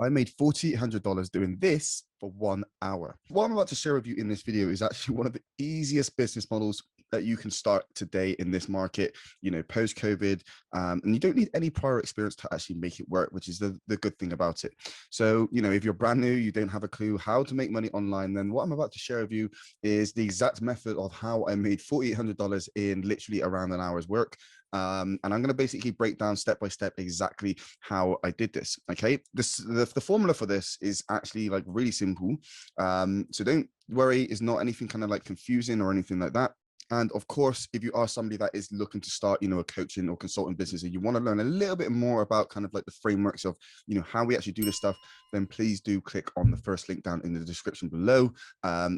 I made $4,800 doing this for 1 hour. What I'm about to share with you in this video is actually one of the easiest business models that you can start today in this market, post COVID, and you don't need any prior experience to actually make it work, which is the good thing about it. So, if you're brand new, you don't have a clue how to make money online, then what I'm about to share with you is the exact method of how I made $4,800 in literally around an hour's work. And I'm going to basically break down step by step exactly how I did this. Okay, the formula for this is actually like really simple. So don't worry, it's not anything kind of like confusing or anything like that. And of course, if you are somebody that is looking to start, a coaching or consulting business, and you want to learn a little bit more about kind of like the frameworks of, how we actually do this stuff, then please do click on the first link down in the description below,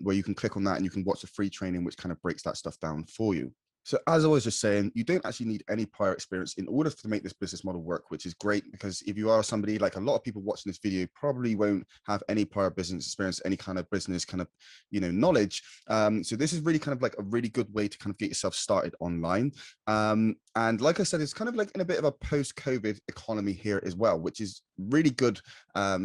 where you can click on that and you can watch a free training, which kind of breaks that stuff down for you. So as I was just saying, you don't actually need any prior experience in order to make this business model work, which is great, because if you are somebody, like a lot of people watching this video probably won't have any prior business experience, any kind of business kind of, knowledge. So this is really kind of like a really good way to kind of get yourself started online. And like I said, it's kind of like in a bit of a post-COVID economy here as well, which is really good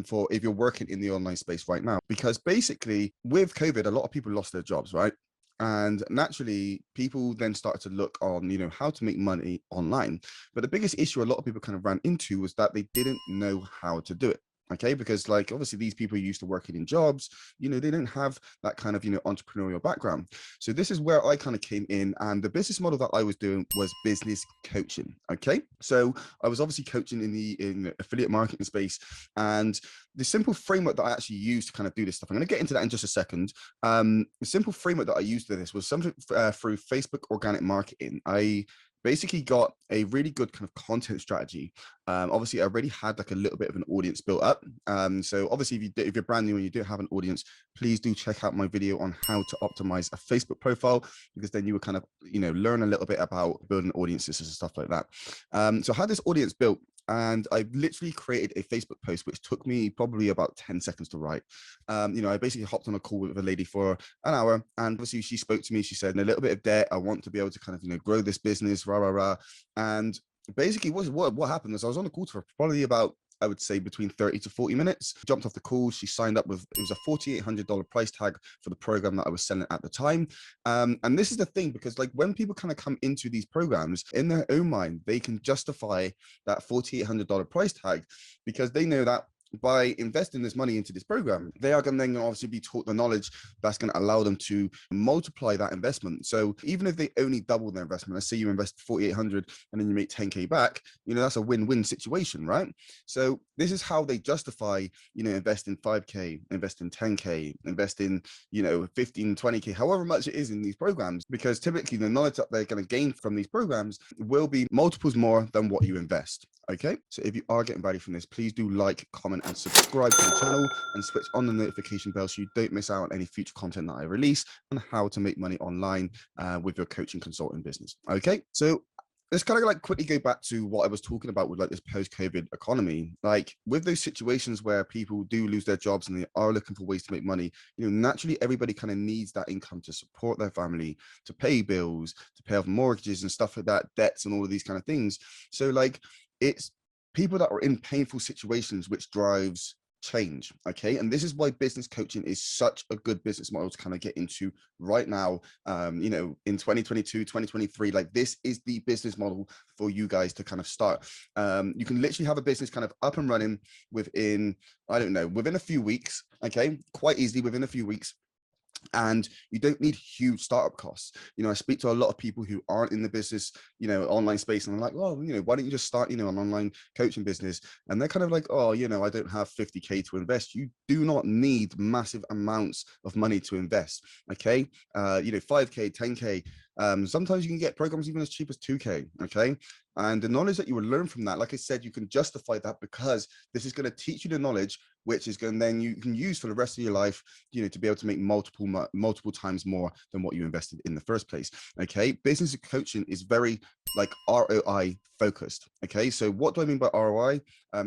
for if you're working in the online space right now, because basically with COVID, a lot of people lost their jobs, right? And naturally, people then started to look on, how to make money online. But the biggest issue a lot of people kind of ran into was that they didn't know how to do it. Okay, because like obviously these people are used to working in jobs, they don't have that kind of, entrepreneurial background. So this is where I kind of came in, and the business model that I was doing was business coaching. Okay, so I was obviously coaching in the affiliate marketing space, and the simple framework that I actually used to kind of do this stuff, I'm going to get into that in just a second. The simple framework that I used for this was something through Facebook organic marketing. I basically got a really good kind of content strategy. Obviously I already had like a little bit of an audience built up. So obviously if you're brand new and you don't have an audience, please do check out my video on how to optimize a Facebook profile, because then you will kind of, learn a little bit about building audiences and stuff like that. So I had this audience built, and I literally created a Facebook post, which took me probably about 10 seconds to write. I basically hopped on a call with a lady for an hour, and obviously she spoke to me. She said, in a little bit of debt, I want to be able to kind of, grow this business, rah, rah, rah. And basically what happened was I was on the call to her for probably about, I would say, between 30 to 40 minutes. Jumped off the call. She signed up with, it was a $4,800 price tag for the program that I was selling at the time. And this is the thing, because like when people kind of come into these programs, in their own mind, they can justify that $4,800 price tag, because they know that by investing this money into this program, they are going to then obviously be taught the knowledge that's going to allow them to multiply that investment. So even if they only double their investment, let's say you invest 4,800 and then you make 10K back, that's a win-win situation, right? So this is how they justify, invest in 5K, invest in 10K, invest in, 15, 20K, however much it is in these programs, because typically the knowledge that they're going to gain from these programs will be multiples more than what you invest. Okay, so if you are getting value from this, please do like, comment, and subscribe to the channel, and switch on the notification bell so you don't miss out on any future content that I release on how to make money online with your coaching consulting business. Okay, so let's kind of like quickly go back to what I was talking about with like this post-COVID economy. Like with those situations where people do lose their jobs and they are looking for ways to make money, naturally everybody kind of needs that income to support their family, to pay bills, to pay off mortgages and stuff like that, debts and all of these kind of things. So like it's people that are in painful situations which drives change. Okay, and this is why business coaching is such a good business model to kind of get into right now. In 2022, 2023, like this is the business model for you guys to kind of start. You can literally have a business kind of up and running within, I don't know, within a few weeks. Okay, quite easily within a few weeks. And you don't need huge startup costs. I speak to a lot of people who aren't in the business, online space, and I'm like, well, why don't you just start, an online coaching business? And they're kind of like, oh, I don't have 50K to invest. You do not need massive amounts of money to invest. Okay, 5K, 10K. Sometimes you can get programs even as cheap as 2K. Okay, and the knowledge that you will learn from that, like I said, you can justify that because this is going to teach you the knowledge, which is going to then you can use for the rest of your life, to be able to make multiple times more than what you invested in the first place. Okay, business coaching is very like ROI focused. Okay, so what do I mean by ROI?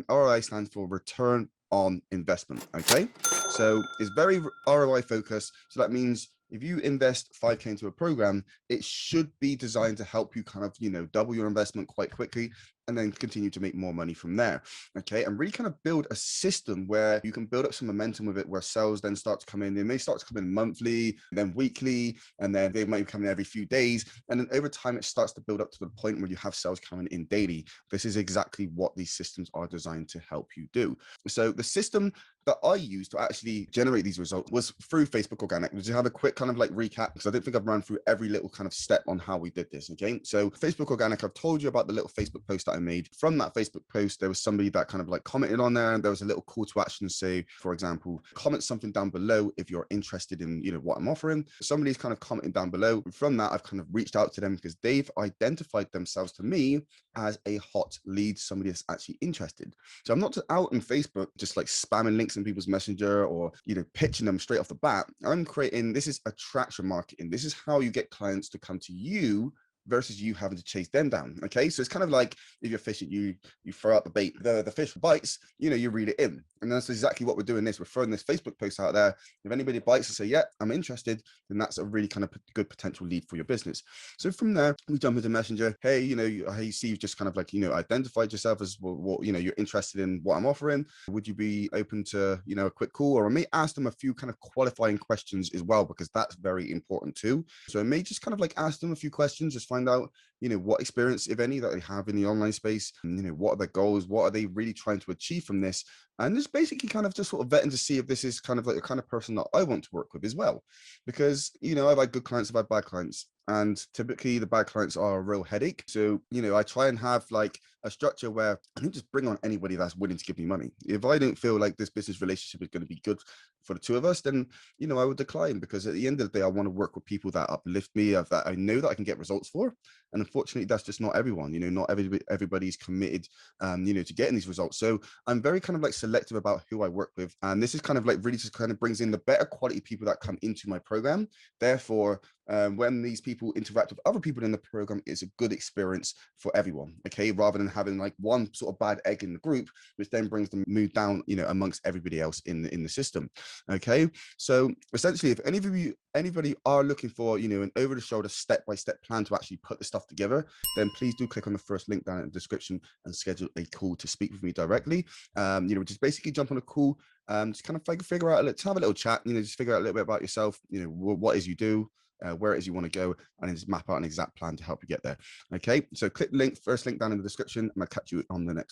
ROI stands for return on investment. Okay, so it's very ROI focused. So that means if you invest 5K into a program, it should be designed to help you kind of, double your investment quite quickly. and then continue to make more money from there. Okay. And really kind of build a system where you can build up some momentum with it, where sales then start to come in. They may start to come in monthly, then weekly, and then they might come in every few days. And then over time, it starts to build up to the point where you have sales coming in daily. This is exactly what these systems are designed to help you do. So the system that I used to actually generate these results was through Facebook Organic. We'll just have a quick kind of like recap, because I don't think I've run through every little kind of step on how we did this. Okay. So Facebook Organic, I've told you about the little Facebook post that I made. From that Facebook post, there was somebody that kind of like commented on there, and there was a little call to action to say, for example, comment something down below if you're interested in, what I'm offering. Somebody's kind of commenting down below. From that, I've kind of reached out to them because they've identified themselves to me as a hot lead, somebody that's actually interested. So I'm not just out on Facebook just like spamming links in people's messenger or pitching them straight off the bat. I'm creating, this is attraction marketing. This is how you get clients to come to you versus you having to chase them down. Okay. So it's kind of like if you're fishing, you throw out the bait, the fish bites, you reel it in. And that's exactly what we're doing this. We're throwing this Facebook post out there. If anybody bites and say, yeah, I'm interested, then that's a really kind of good potential lead for your business. So from there, we jump into Messenger. Hey, you see, you've just kind of like, identified yourself as what, you're interested in what I'm offering. Would you be open to, a quick call? Or I may ask them a few kind of qualifying questions as well, because that's very important too. So I may just kind of like ask them a few questions, just find out, what experience, if any, that they have in the online space, and, what are their goals, what are they really trying to achieve from this, and just basically kind of just sort of vetting to see if this is kind of like the kind of person that I want to work with as well. Because, I've had good clients, I've had bad clients, and typically the bad clients are a real headache. So, I try and have like a structure where I can just bring on anybody that's willing to give me money. If I don't feel like this business relationship is going to be good for the two of us, then, I would decline, because at the end of the day, I want to work with people that uplift me, that I know that I can get results for. And unfortunately, that's just not everyone. Not everybody's committed, to getting these results. So I'm very kind of like selective about who I work with. And this is kind of like really just kind of brings in the better quality people that come into my program. Therefore, when these people interact with other people in the program, it's a good experience for everyone. Okay. Rather than having like one sort of bad egg in the group, which then brings the mood down, amongst everybody else in the system. Okay. So essentially, if anybody are looking for, an over the shoulder step-by-step plan to actually put the stuff together, then please do click on the first link down in the description and schedule a call to speak with me directly. Just basically jump on a call, just kind of figure out, let's have a little chat, just figure out a little bit about yourself, what is you do, where it is you want to go, and then just map out an exact plan to help you get there. Okay, so click the link, first link down in the description, and I'll catch you on the next one.